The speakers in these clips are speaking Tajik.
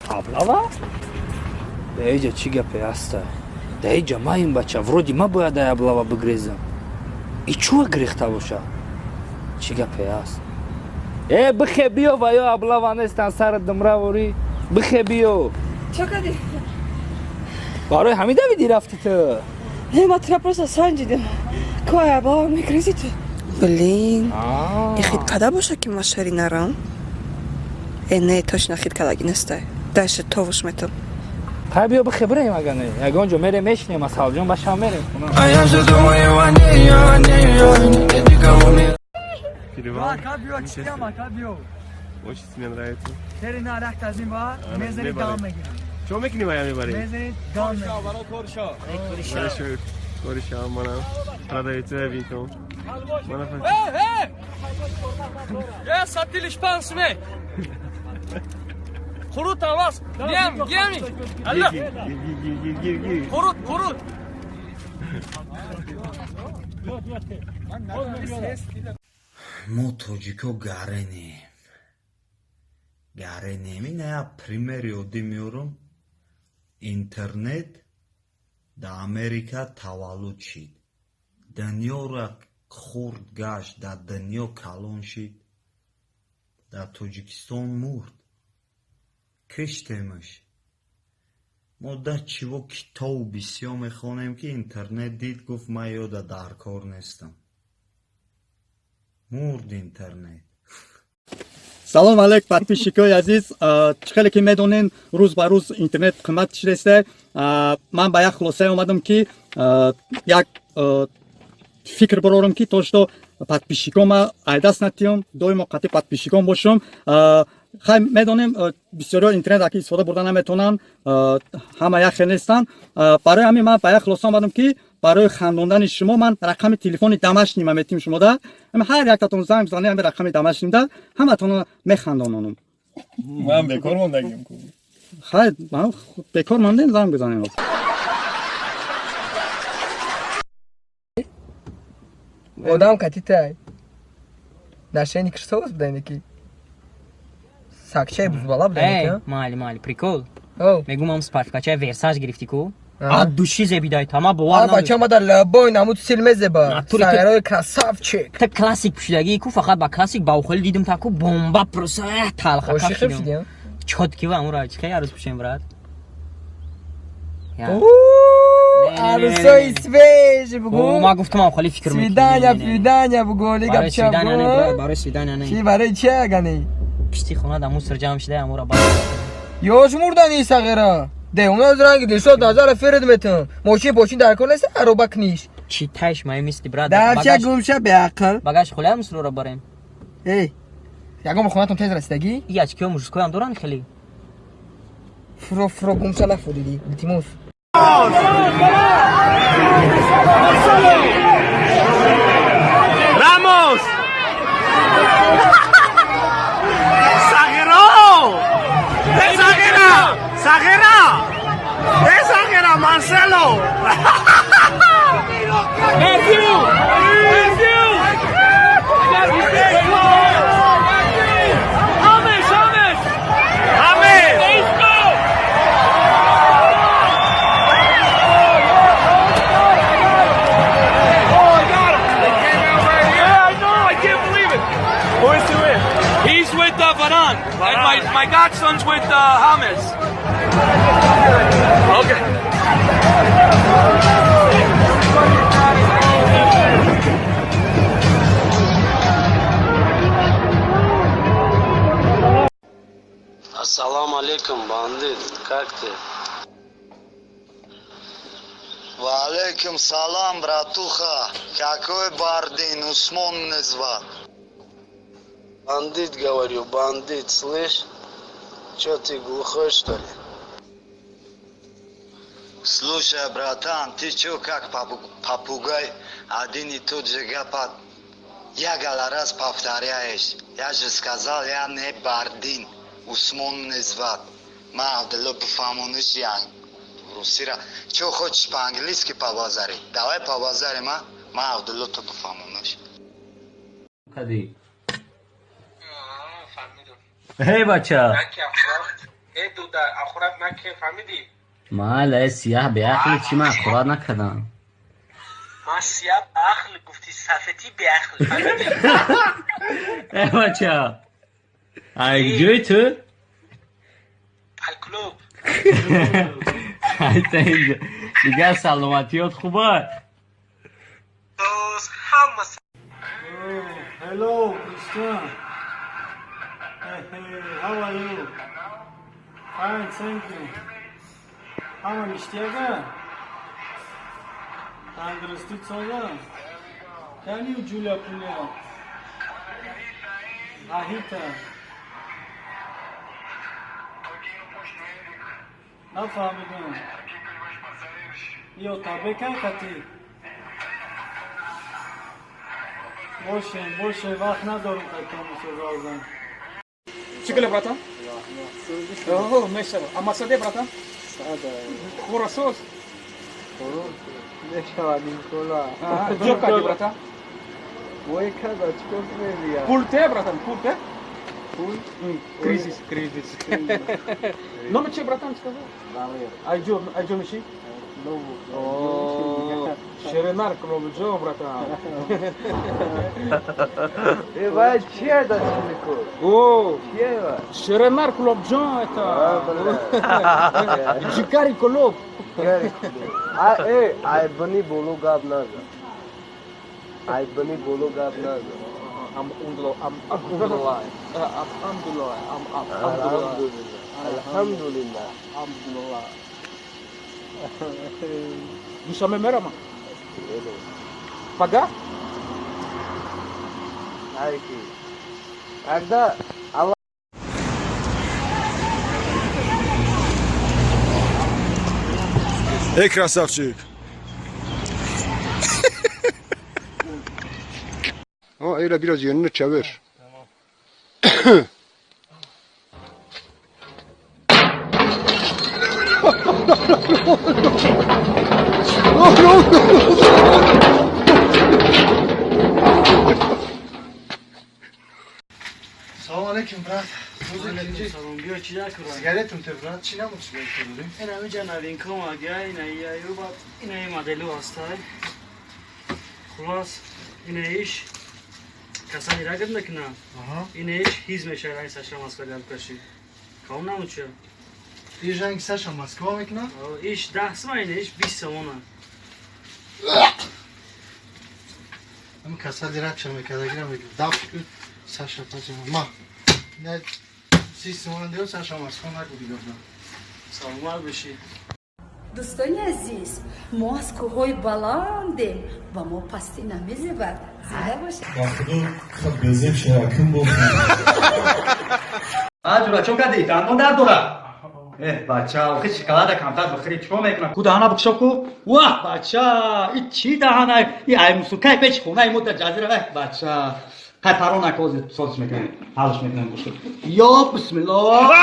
Облава? Эйджа, чи гапе аста? Да эйджа, маим бача, вроде ма бояд ай облава бигрезам. И чуа грехта боша? Чи гапе аст? Бихе биё ва ё облава нестан сар думравори. Бихе биё. Чё кади? Барои ҳамин давиди рафти ту? Ма тра просто санҷидим. Кой облава мегрези ту? Блин. Ихит када боша ки машари нарам? Не, точно хиткалаги нестай. Дайше товуш метам. Хай биё бихе бирем агане. Ягон ҷо мерем мешинем, аз ҳалҷон башам мерем. Перевал. Очень мне нравится. Чего мы к ним мебарем? Кориша, мана. Продавец винтом. Я сатили шпансме. Хурут авас. Геми. Алла. Хурут. мо тоҷико гаренем ин я примери одӣ меорам интернет да америка таваллуд шид дунёро хурд гашт да дунё калон шид да тоҷикистон мурд киштемаш мо да чиво китобу бисёр мехонем ки интернет дид гуфт ман ёда дар кор нестам мурд интернет. салом алейк подписчикои азиз, хеле ки медонен рӯз ба рӯз интернет қимат шидеста. Ман ба як хулосае омадам ки як фикр барорам ки то што подписчикома айдаст натиём доимо қатъи подписчиком бошам. хай медонем бисёриҳо интернет аки истифода бурда наметавонанд, ҳама як хел нестанд. барои ҳамин ман ба як хулоса омадам ки барои хандондани шумо ман рақами телефони домашним метим шумода ҳар яктатон занг бизанед ҳамин рақами домашнимда ҳаматон механдононам. Ман бекор мондагим. хай ман бекор мондем занг бизанем. Одам катитай. Нашени Христос бдайники. Сакчай бузбала бдайники. Мали, прикол. О. Мегу мам спартакачай версаж гирифти ку? Ад души зебидай тама бовар надо. Бача ма дар лабой намуд силме зеба. Сагарои красавчик. Та классик пушидаги ку фақат ба классик ба ухоли дидим та ку бомба просто талха кашидем. Чотки ва амура чиқай арӯз пушем брат. Арӯсои свеж бугу. Ма гуфтам ухоли фикр мекунем. Свидания бугу лига ча. Барои свидания не. Чи барои чи агани? Пишти хона да мусор ҷамъ шида амура ба. Ёж мурдани сагера. Де уна зранги дешо дазара феред метам. Мочин почин дар кор нест ароба книш. Чи тайш май мисти брат. Дарча гумша беақл. Багаж хулай мусро барем. Эй. Ягом хонатон тез расидаги? Ячкиё мужскоям доран хели. Фро гумша нафуриди. Битимус. Ramos! Exagera, Marcelo! He's with Varan, and my godson's with James. Okay. Ассаламу алейкум, бандит. Как ты? Валейкум салам, братуха. Какой Бардин, Усмон меня звал. Бандит, говорю, бандит, слышь? Че ты глухой, что ли? Слушай, братан, ты чё как попугай один и тот же гапат? Я раз повторяешь. Я же сказал, я не Бардин. Усмон меня звал. Мавдало пофамонуш ян. Русира. Чё хочешь по-английски побазарить? Давай побазарим, а? Мавдало то пофамонуш. Кади. Эй, бача. ای دودر اخورت نکه فهمیدی؟ ما لای سیاه به عقل چی من خوراد نکردم. ما سیاه به عقل گفتی سفتی به عقل فهمیدی؟ ای بچه ای جوی تو؟ الکلوب حتی اینجا دیگه سلامتیات خوبه. دوست همه Hello, Christian. Hey, how are you? Fine, thank you. How are you, Stiaga? Understood, Sola? Can you, Julia, Julia? Ahita. نفهمیدم. یا تابکن کتی. باشه وقت ندارم که رازم. Чикали, братан? О, мешава. А масаде, братан? Хорасос? نشود این کلا. Джо кади, братан? وای کدا چیکار می‌کنی؟ Пульте, братан, пульте? پول؟ Кризис. Номер че, братан, сказал? Айджо миши? О, Шеренар Клобджо, братан. вай чия дاشتی می‌کنی؟ О, چیه؟ Шеренар Клобджо это. Джикари Клоб. ای بنی بولو گاب نزن. ای بنی بولو گاب نزن. Alhamdulillah. Dusame merama. Paga? ای کی؟ اگدا Эй, красавчик! Öyle biraz yönünü çevir. سلام علیکم برات. سلام بیا چی داری؟ سیگارتون ته برات چی نمود چی داری؟ این همه جنابین کم آگه این ایو بعد این ای مدلو هستای. خلاص این ایش کسانی را گرد نکنه. این ایش هیز میشه رئیس اشرا مسکولیت کشی. کام نمود چه؟ این جنگ ساشا مسکو میکنه؟ ایش 10 سوم این ایش 20 سومه. اما کسانی را چه میکنه گیرم میگه دافت کن ساشا پاچم ما نه سیستمان دیو ساشا مسکو نگودی گفتم. سلامت باشی. دوستان عزیز ما از کوههای بلندیم و ما پستی نمیزیبد زنده باشید وقتی خب بزیم شراکم بود. آجورا چون کدی دندون درد داره. بچه آخه شکلات کمتر بخری چیکار میکنه؟ کو دهنا بکشو کو؟ واه بچه این چی دهنه؟ این ای موسیقی پیچ خونه ای مدت جزیره بچه قای پرو نکوزی سوزش میکنه حالش میکنه گوشت یا بسم الله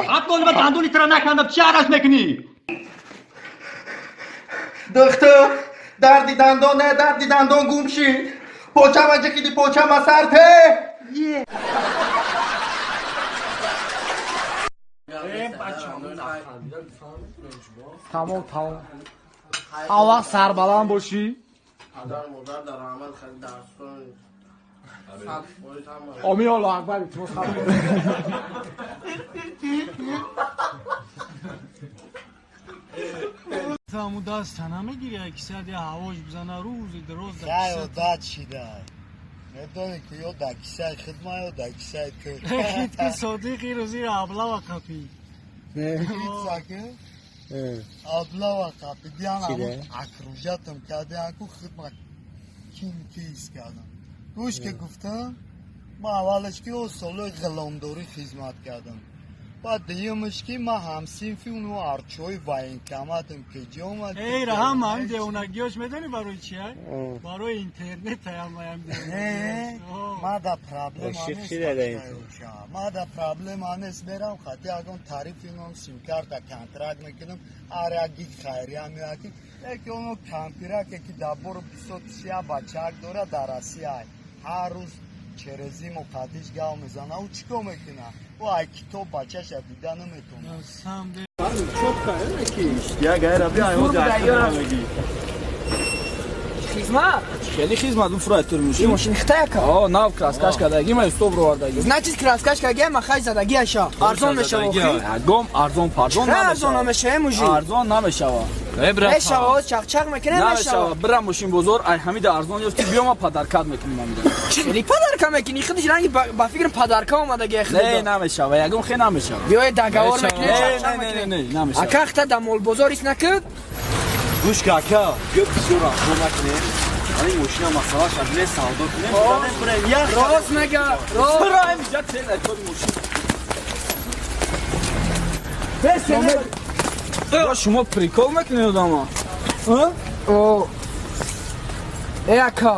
حد گل با دندونی ترا نکندم چی عرض میکنی؟ دکتر دردی دندون گم شید پوچم انجا کدی پوچم سرته تمام هر وقت سربلند باشی آمی الله اکبر تو همو دست تنه میگیری یک ساعت یا هواش بزنه روز دراز یا داد چی دای ندانی که یا دکیسای خدمه یا دکیسای تو خیلی که صدیقی رو زیر ابلا و قپی هیچ ساکه ابلا و قپی دیان همون اکروجاتم کرده اکو خدمه کیس کردم گوش که گفتم ما اولش که او سالو غلانداری خدمت کردم بعد دیمش که ما همسینفی اونو ارچوی واینکاماتم که جا اومد ای رها من دیونگیاش میدونی برای چیه؟ برای اینترنت هم دیونگیاش ما دا پرابلم آنست ما دا پرابلم آنست میرم خطی اگرم تعریف اینم سیم کارت کنترکت میکنم آره گیگ خیری هم میاکی یکی اونو کمپیره که دابور 23 بچه داره در آسیا هر روز چرزیم و پتیش گاو میزنه و چیکار میکنه و ای کتاب بچهش دیدن نمیتونه Ya gair abia ai hoje aqui. Xizmat? Cheli xizmat un fratur mushi. Moshin xtayaka. Oh, nav kraskashka dagi ma stov ro vardagi. Значит, краскашкаga ma khay zadagi asha. Arzon meshava. Gom arzon pardon nameshava. Arzon nameshava muji. Arzon nameshava. Meshava chaqchaq mekine meshava. Bira mushin bozor ay hamid arzon yofti biyoma padarkad mekinim amida. Cheli padarka mekini khidij rangi ba fikr padarka omadagi khidij. Ne nameshava, yagom khe nameshava. Biyoy dagavor mekine chaqchaq mekine. Ne nameshava. Akaxta da mol bozor is nakad. Gush kaka, göp sura komakne. Ay moshina masala shadle savdo kune. Zaden buraya ya. Roz mega. Roz. Sura em jat sen akod moshin. Ya şuma prikol mekiniyordun ama. Ha? O. Eka.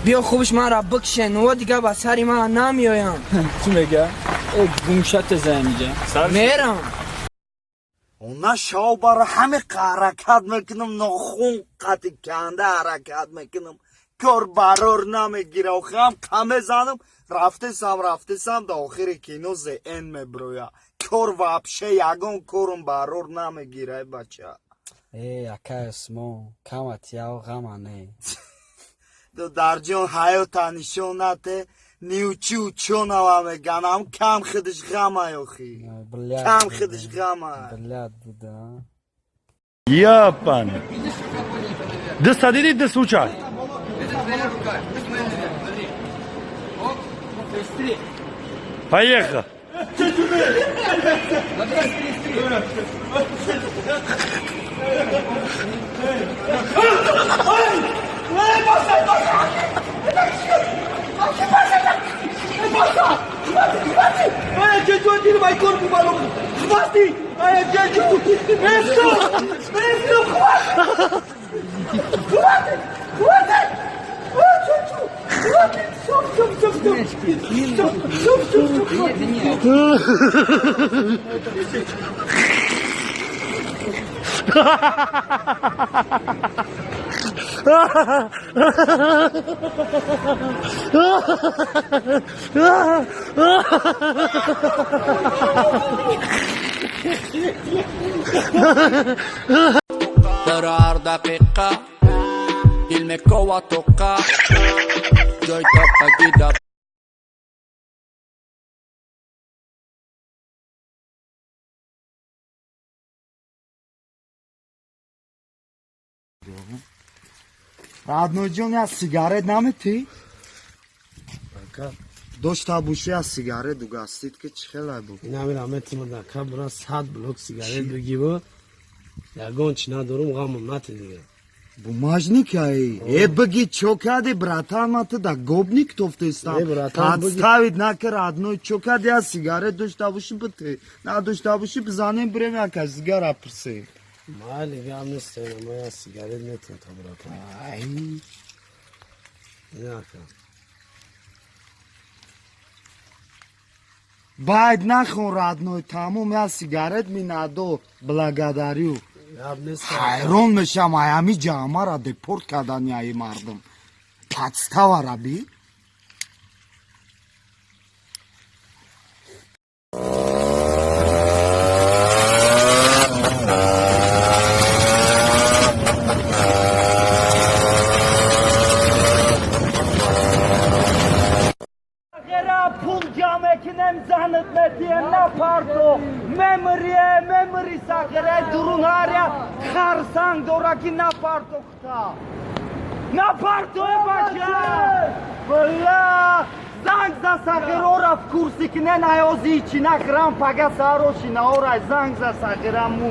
بیا خوبش من را بکشن و دیگه با سری من نمیایم. چی میگه؟ گمشت زمیگه. میرم. اونا شاو برای همه حرکت میکنم نخون قطع کنده حرکت میکنم کار برار نمیگیره و خم کمه زنم رفته سم دا آخر کینو زین میبرویا کار وابشه یگون کارم برار نمیگیره بچه ای اکا اسمو کامت یاو غمانه دو در جون حیاتا نشونته نیوچی و چونوا میگنم کم خودش غمه یوخی کم خودش غمه بلاد بوده Я пан. Да садили да случай. Поехал. Durar daqiqa ilmekko va toqqa joy toppa gida Родной Джон, я сигарет намити? Дошта буши я сигарет угастид ки чихелай бу. Намира метимо да кабра 100 блок сигарет бигиво. Ягон чина дорум гамом нати дига. Бумажник ай. Баги чокаде братан мата да гобник тофтестам. Подставить накар родной чокаде я сигарет дошта буши бите. На дошта буши бзанем брем яка сигара прсе. Мали гам нестена моя сигарет нетен табрата. Ай. Яка. Байд нахон родной тамом я сигарет минадо благодарю. Хайрон мешам аями ҷамара депорт кардани аи мардум. Подстава би? Memory sakere durunarya kharsang doraki na partokta na parto e bacha balla zang za sakere ora v kursi kne na yozi china kram paga saroshi na ora zang za sakere mu